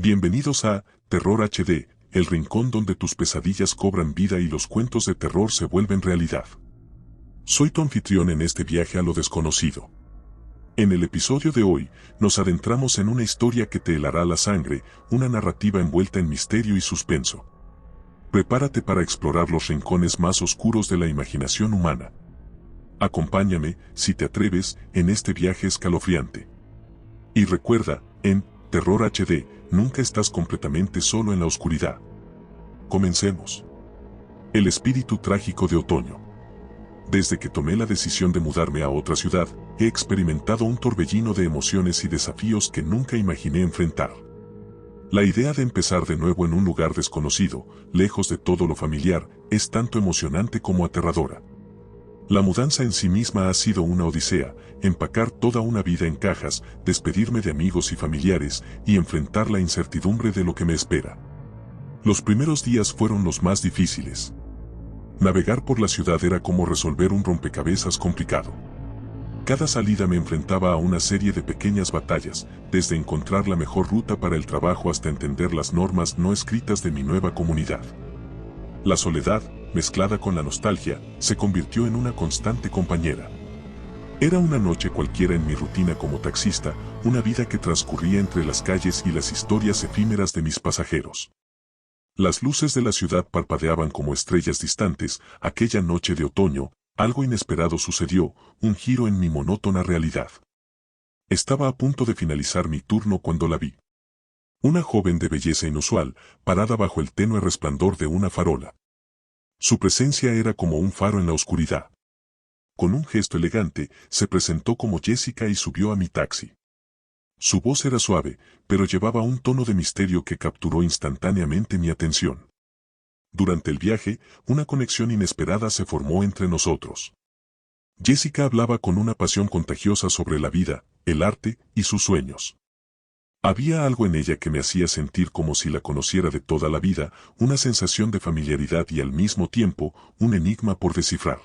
Bienvenidos a Terror HD, el rincón donde tus pesadillas cobran vida y los cuentos de terror se vuelven realidad. Soy tu anfitrión en este viaje a lo desconocido. En el episodio de hoy, nos adentramos en una historia que te helará la sangre, una narrativa envuelta en misterio y suspenso. Prepárate para explorar los rincones más oscuros de la imaginación humana. Acompáñame, si te atreves, en este viaje escalofriante. Y recuerda, en Terror HD, nunca estás completamente solo en la oscuridad. Comencemos. El espíritu trágico de otoño. Desde que tomé la decisión de mudarme a otra ciudad, he experimentado un torbellino de emociones y desafíos que nunca imaginé enfrentar. La idea de empezar de nuevo en un lugar desconocido, lejos de todo lo familiar, es tanto emocionante como aterradora. La mudanza en sí misma ha sido una odisea, empacar toda una vida en cajas, despedirme de amigos y familiares, y enfrentar la incertidumbre de lo que me espera. Los primeros días fueron los más difíciles. Navegar por la ciudad era como resolver un rompecabezas complicado. Cada salida me enfrentaba a una serie de pequeñas batallas, desde encontrar la mejor ruta para el trabajo hasta entender las normas no escritas de mi nueva comunidad. La soledad, mezclada con la nostalgia, se convirtió en una constante compañera. Era una noche cualquiera en mi rutina como taxista, una vida que transcurría entre las calles y las historias efímeras de mis pasajeros. Las luces de la ciudad parpadeaban como estrellas distantes. Aquella noche de otoño, algo inesperado sucedió, un giro en mi monótona realidad. Estaba a punto de finalizar mi turno cuando la vi. Una joven de belleza inusual, parada bajo el tenue resplandor de una farola. Su presencia era como un faro en la oscuridad. Con un gesto elegante, se presentó como Jessica y subió a mi taxi. Su voz era suave, pero llevaba un tono de misterio que capturó instantáneamente mi atención. Durante el viaje, una conexión inesperada se formó entre nosotros. Jessica hablaba con una pasión contagiosa sobre la vida, el arte y sus sueños. Había algo en ella que me hacía sentir como si la conociera de toda la vida, una sensación de familiaridad y al mismo tiempo, un enigma por descifrar.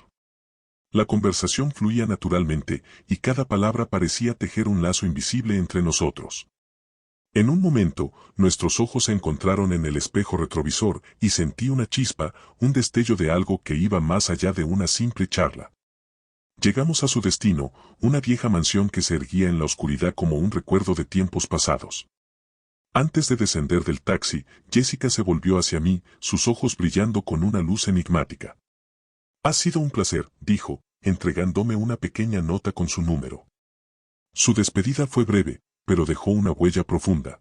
La conversación fluía naturalmente, y cada palabra parecía tejer un lazo invisible entre nosotros. En un momento, nuestros ojos se encontraron en el espejo retrovisor, y sentí una chispa, un destello de algo que iba más allá de una simple charla. Llegamos a su destino, una vieja mansión que se erguía en la oscuridad como un recuerdo de tiempos pasados. Antes de descender del taxi, Jessica se volvió hacia mí, sus ojos brillando con una luz enigmática. «Ha sido un placer», dijo, entregándome una pequeña nota con su número. Su despedida fue breve, pero dejó una huella profunda.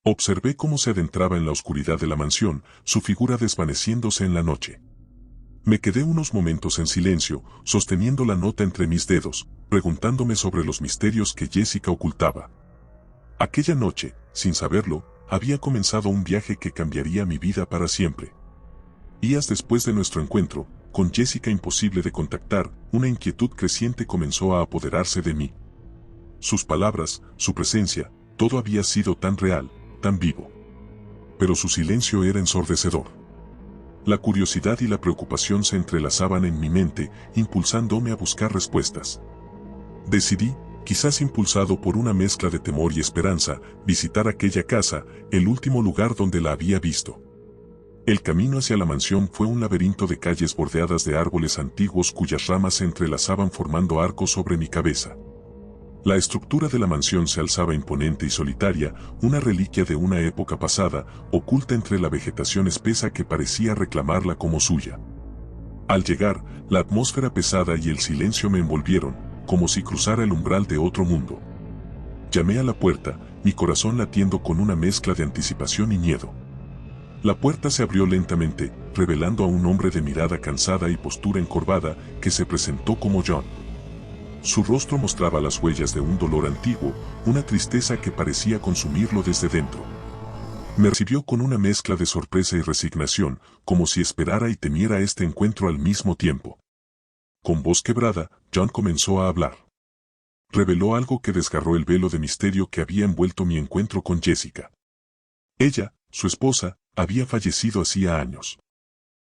Observé cómo se adentraba en la oscuridad de la mansión, su figura desvaneciéndose en la noche. Me quedé unos momentos en silencio, sosteniendo la nota entre mis dedos, preguntándome sobre los misterios que Jessica ocultaba. Aquella noche, sin saberlo, había comenzado un viaje que cambiaría mi vida para siempre. Días después de nuestro encuentro, con Jessica imposible de contactar, una inquietud creciente comenzó a apoderarse de mí. Sus palabras, su presencia, todo había sido tan real, tan vivo. Pero su silencio era ensordecedor. La curiosidad y la preocupación se entrelazaban en mi mente, impulsándome a buscar respuestas. Decidí, quizás impulsado por una mezcla de temor y esperanza, visitar aquella casa, el último lugar donde la había visto. El camino hacia la mansión fue un laberinto de calles bordeadas de árboles antiguos cuyas ramas se entrelazaban formando arcos sobre mi cabeza. La estructura de la mansión se alzaba imponente y solitaria, una reliquia de una época pasada, oculta entre la vegetación espesa que parecía reclamarla como suya. Al llegar, la atmósfera pesada y el silencio me envolvieron, como si cruzara el umbral de otro mundo. Llamé a la puerta, mi corazón latiendo con una mezcla de anticipación y miedo. La puerta se abrió lentamente, revelando a un hombre de mirada cansada y postura encorvada, que se presentó como John. Su rostro mostraba las huellas de un dolor antiguo, una tristeza que parecía consumirlo desde dentro. Me recibió con una mezcla de sorpresa y resignación, como si esperara y temiera este encuentro al mismo tiempo. Con voz quebrada, John comenzó a hablar. Reveló algo que desgarró el velo de misterio que había envuelto mi encuentro con Jessica. Ella, su esposa, había fallecido hacía años.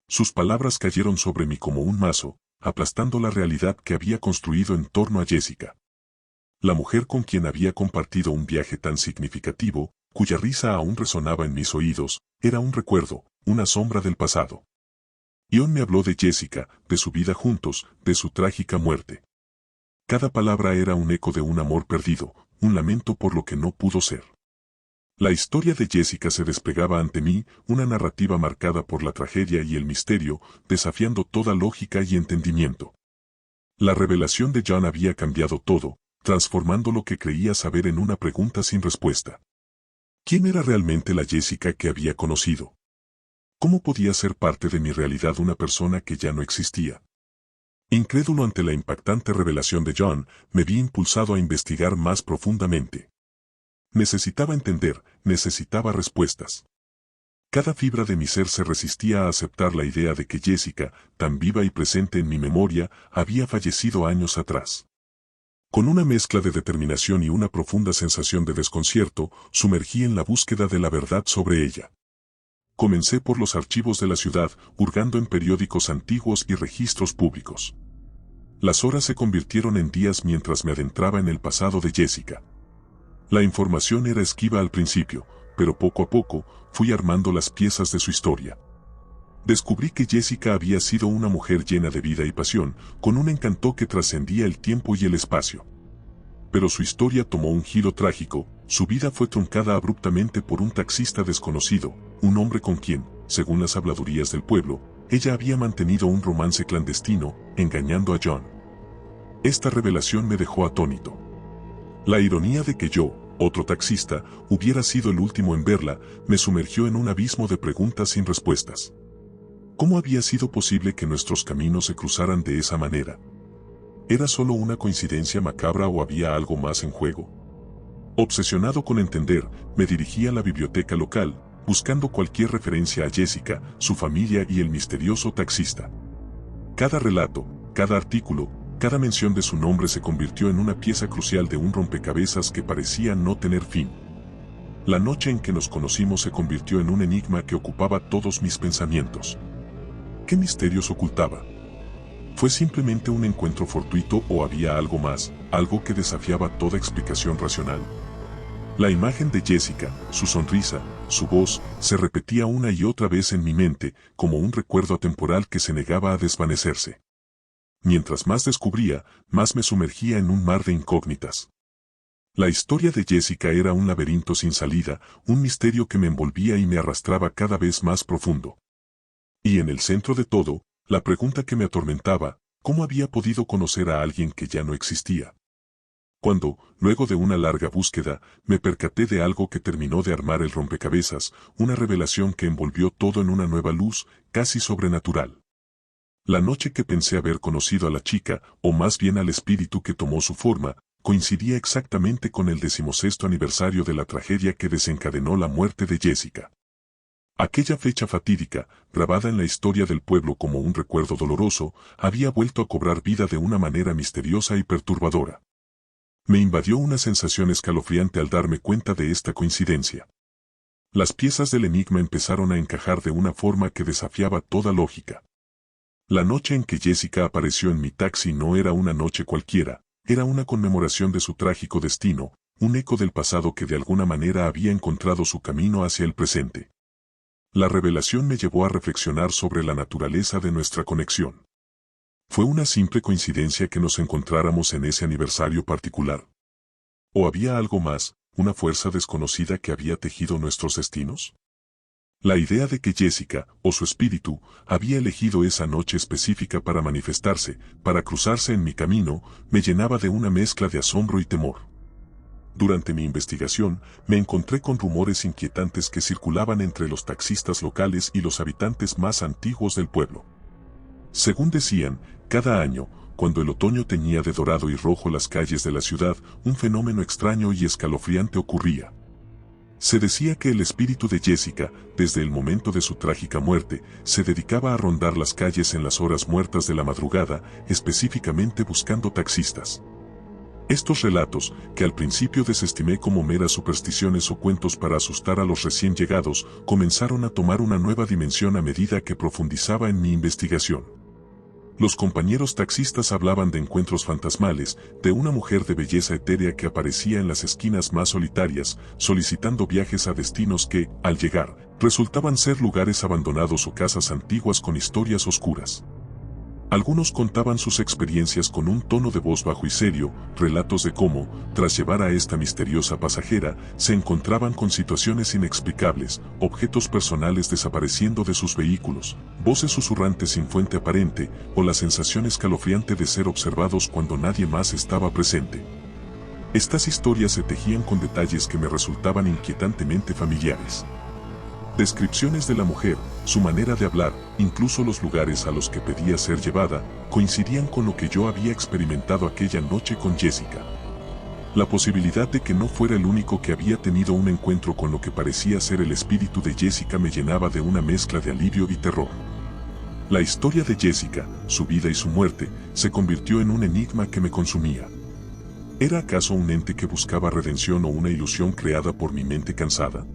Sus palabras cayeron sobre mí como un mazo, aplastando la realidad que había construido en torno a Jessica. La mujer con quien había compartido un viaje tan significativo, cuya risa aún resonaba en mis oídos, era un recuerdo, una sombra del pasado. Ion me habló de Jessica, de su vida juntos, de su trágica muerte. Cada palabra era un eco de un amor perdido, un lamento por lo que no pudo ser. La historia de Jessica se desplegaba ante mí, una narrativa marcada por la tragedia y el misterio, desafiando toda lógica y entendimiento. La revelación de John había cambiado todo, transformando lo que creía saber en una pregunta sin respuesta. ¿Quién era realmente la Jessica que había conocido? ¿Cómo podía ser parte de mi realidad una persona que ya no existía? Incrédulo ante la impactante revelación de John, me vi impulsado a investigar más profundamente. Necesitaba entender, necesitaba respuestas. Cada fibra de mi ser se resistía a aceptar la idea de que Jessica, tan viva y presente en mi memoria, había fallecido años atrás. Con una mezcla de determinación y una profunda sensación de desconcierto, sumergí en la búsqueda de la verdad sobre ella. Comencé por los archivos de la ciudad, hurgando en periódicos antiguos y registros públicos. Las horas se convirtieron en días mientras me adentraba en el pasado de Jessica. La información era esquiva al principio, pero poco a poco, fui armando las piezas de su historia. Descubrí que Jessica había sido una mujer llena de vida y pasión, con un encanto que trascendía el tiempo y el espacio. Pero su historia tomó un giro trágico, su vida fue truncada abruptamente por un taxista desconocido, un hombre con quien, según las habladurías del pueblo, ella había mantenido un romance clandestino, engañando a John. Esta revelación me dejó atónito. La ironía de que yo, otro taxista, hubiera sido el último en verla, me sumergió en un abismo de preguntas sin respuestas. ¿Cómo había sido posible que nuestros caminos se cruzaran de esa manera? ¿Era solo una coincidencia macabra o había algo más en juego? Obsesionado con entender, me dirigí a la biblioteca local, buscando cualquier referencia a Jessica, su familia y el misterioso taxista. Cada relato, cada artículo, cada mención de su nombre se convirtió en una pieza crucial de un rompecabezas que parecía no tener fin. La noche en que nos conocimos se convirtió en un enigma que ocupaba todos mis pensamientos. ¿Qué misterios ocultaba? ¿Fue simplemente un encuentro fortuito o había algo más, algo que desafiaba toda explicación racional? La imagen de Jessica, su sonrisa, su voz, se repetía una y otra vez en mi mente, como un recuerdo atemporal que se negaba a desvanecerse. Mientras más descubría, más me sumergía en un mar de incógnitas. La historia de Jessica era un laberinto sin salida, un misterio que me envolvía y me arrastraba cada vez más profundo. Y en el centro de todo, la pregunta que me atormentaba, ¿cómo había podido conocer a alguien que ya no existía? Cuando, luego de una larga búsqueda, me percaté de algo que terminó de armar el rompecabezas, una revelación que envolvió todo en una nueva luz, casi sobrenatural. La noche que pensé haber conocido a la chica, o más bien al espíritu que tomó su forma, coincidía exactamente con el 16º aniversario de la tragedia que desencadenó la muerte de Jessica. Aquella fecha fatídica, grabada en la historia del pueblo como un recuerdo doloroso, había vuelto a cobrar vida de una manera misteriosa y perturbadora. Me invadió una sensación escalofriante al darme cuenta de esta coincidencia. Las piezas del enigma empezaron a encajar de una forma que desafiaba toda lógica. La noche en que Jessica apareció en mi taxi no era una noche cualquiera, era una conmemoración de su trágico destino, un eco del pasado que de alguna manera había encontrado su camino hacia el presente. La revelación me llevó a reflexionar sobre la naturaleza de nuestra conexión. ¿Fue una simple coincidencia que nos encontráramos en ese aniversario particular? ¿O había algo más, una fuerza desconocida que había tejido nuestros destinos? La idea de que Jessica, o su espíritu, había elegido esa noche específica para manifestarse, para cruzarse en mi camino, me llenaba de una mezcla de asombro y temor. Durante mi investigación, me encontré con rumores inquietantes que circulaban entre los taxistas locales y los habitantes más antiguos del pueblo. Según decían, cada año, cuando el otoño teñía de dorado y rojo las calles de la ciudad, un fenómeno extraño y escalofriante ocurría. Se decía que el espíritu de Jessica, desde el momento de su trágica muerte, se dedicaba a rondar las calles en las horas muertas de la madrugada, específicamente buscando taxistas. Estos relatos, que al principio desestimé como meras supersticiones o cuentos para asustar a los recién llegados, comenzaron a tomar una nueva dimensión a medida que profundizaba en mi investigación. Los compañeros taxistas hablaban de encuentros fantasmales, de una mujer de belleza etérea que aparecía en las esquinas más solitarias, solicitando viajes a destinos que, al llegar, resultaban ser lugares abandonados o casas antiguas con historias oscuras. Algunos contaban sus experiencias con un tono de voz bajo y serio, relatos de cómo, tras llevar a esta misteriosa pasajera, se encontraban con situaciones inexplicables, objetos personales desapareciendo de sus vehículos, voces susurrantes sin fuente aparente, o la sensación escalofriante de ser observados cuando nadie más estaba presente. Estas historias se tejían con detalles que me resultaban inquietantemente familiares. Descripciones de la mujer, su manera de hablar, incluso los lugares a los que pedía ser llevada, coincidían con lo que yo había experimentado aquella noche con Jessica. La posibilidad de que no fuera el único que había tenido un encuentro con lo que parecía ser el espíritu de Jessica me llenaba de una mezcla de alivio y terror. La historia de Jessica, su vida y su muerte, se convirtió en un enigma que me consumía. ¿Era acaso un ente que buscaba redención o una ilusión creada por mi mente cansada?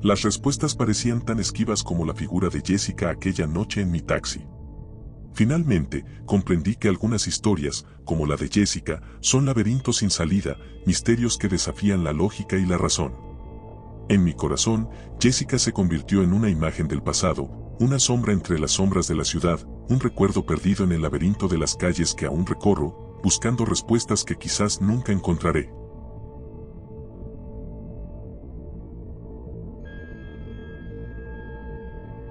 Las respuestas parecían tan esquivas como la figura de Jessica aquella noche en mi taxi. Finalmente, comprendí que algunas historias, como la de Jessica, son laberintos sin salida, misterios que desafían la lógica y la razón. En mi corazón, Jessica se convirtió en una imagen del pasado, una sombra entre las sombras de la ciudad, un recuerdo perdido en el laberinto de las calles que aún recorro, buscando respuestas que quizás nunca encontraré.